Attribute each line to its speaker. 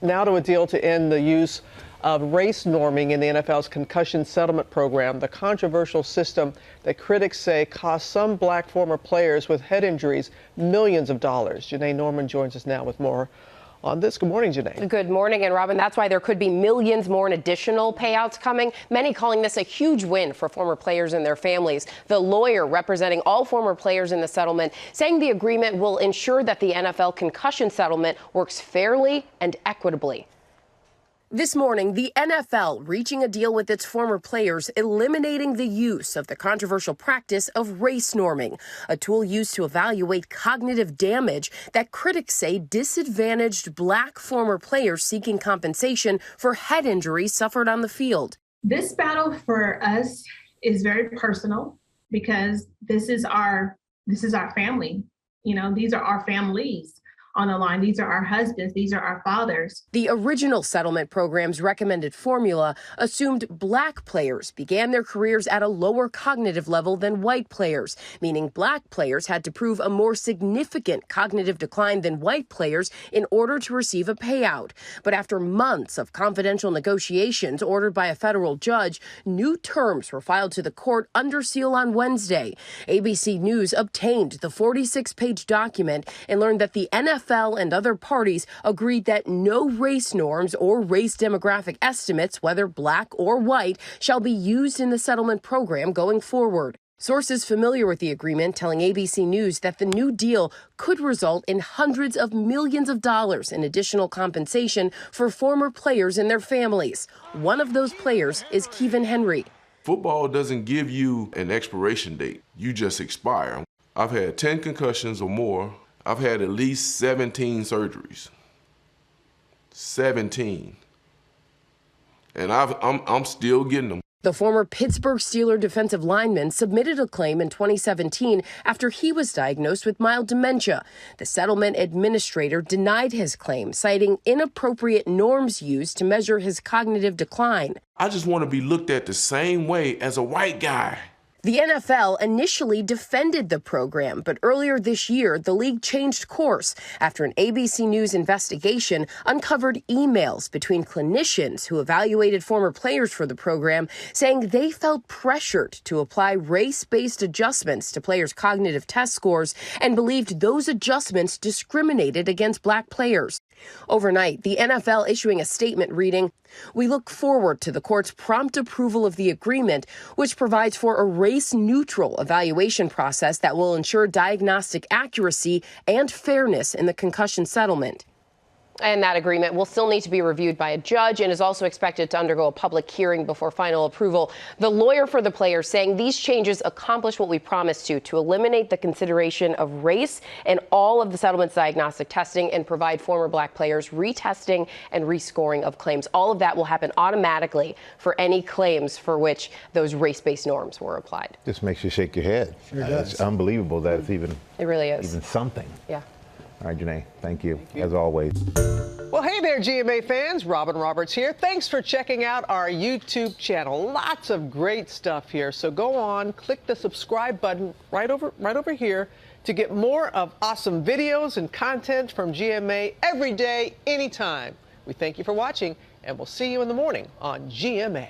Speaker 1: Now to a deal to end the use of race norming in the NFL's concussion settlement program, the controversial system that critics say cost some black former players with head injuries millions of dollars. Janae Norman joins us now with more on this. Good morning, Janae.
Speaker 2: Good morning, and Robin, that's why there could be millions more in additional payouts coming, many calling this a huge win for former players and their families. The lawyer representing all former players in the settlement saying the agreement will ensure that the NFL concussion settlement works fairly and equitably. This morning, the NFL reaching a deal with its former players, eliminating the use of the controversial practice of race norming, a tool used to evaluate cognitive damage that critics say disadvantaged black former players seeking compensation for head injuries suffered on the field.
Speaker 3: This battle for us is very personal because this is our family. You know, these are our families on the line. These are our husbands. These are our fathers.
Speaker 2: The original settlement program's recommended formula assumed black players began their careers at a lower cognitive level than white players, meaning black players had to prove a more significant cognitive decline than white players in order to receive a payout. But after months of confidential negotiations ordered by a federal judge, new terms were filed to the court under seal on Wednesday. ABC News obtained the 46-page document and learned that the NFL and other parties agreed that no race norms or race demographic estimates, whether black or white, shall be used in the settlement program going forward. Sources familiar with the agreement telling ABC News that the new deal could result in hundreds of millions of dollars in additional compensation for former players and their families. One of those players is Kevin Henry.
Speaker 4: Football doesn't give you an expiration date. You just expire. I've had 10 concussions or more. I've had at least 17 surgeries. 17. And I'm still getting them.
Speaker 2: The former Pittsburgh Steelers defensive lineman submitted a claim in 2017 after he was diagnosed with mild dementia. The settlement administrator denied his claim, citing inappropriate norms used to measure his cognitive decline.
Speaker 4: I just want to be looked at the same way as a white guy.
Speaker 2: The NFL initially defended the program, but earlier this year, the league changed course after an ABC News investigation uncovered emails between clinicians who evaluated former players for the program, saying they felt pressured to apply race-based adjustments to players' cognitive test scores and believed those adjustments discriminated against black players. Overnight, the NFL issuing a statement reading, "We look forward to the court's prompt approval of the agreement, which provides for a race-neutral evaluation process that will ensure diagnostic accuracy and fairness in the concussion settlement." And that agreement will still need to be reviewed by a judge and is also expected to undergo a public hearing before final approval. The lawyer for the players saying these changes accomplish what we promised to eliminate the consideration of race in all of the settlement's diagnostic testing and provide former black players retesting and rescoring of claims. All of that will happen automatically for any claims for which those race-based norms were applied.
Speaker 5: Just makes you shake your head.
Speaker 6: Sure does.
Speaker 5: It's unbelievable that it's even,
Speaker 2: It really is.
Speaker 5: even something.
Speaker 2: Yeah.
Speaker 5: All right, Janae, thank you, as always.
Speaker 1: Well, hey there, GMA fans. Robin Roberts here. Thanks for checking out our YouTube channel. Lots of great stuff here. So go on, click the subscribe button right over here to get more of awesome videos and content from GMA every day, anytime. We thank you for watching, and we'll see you in the morning on GMA.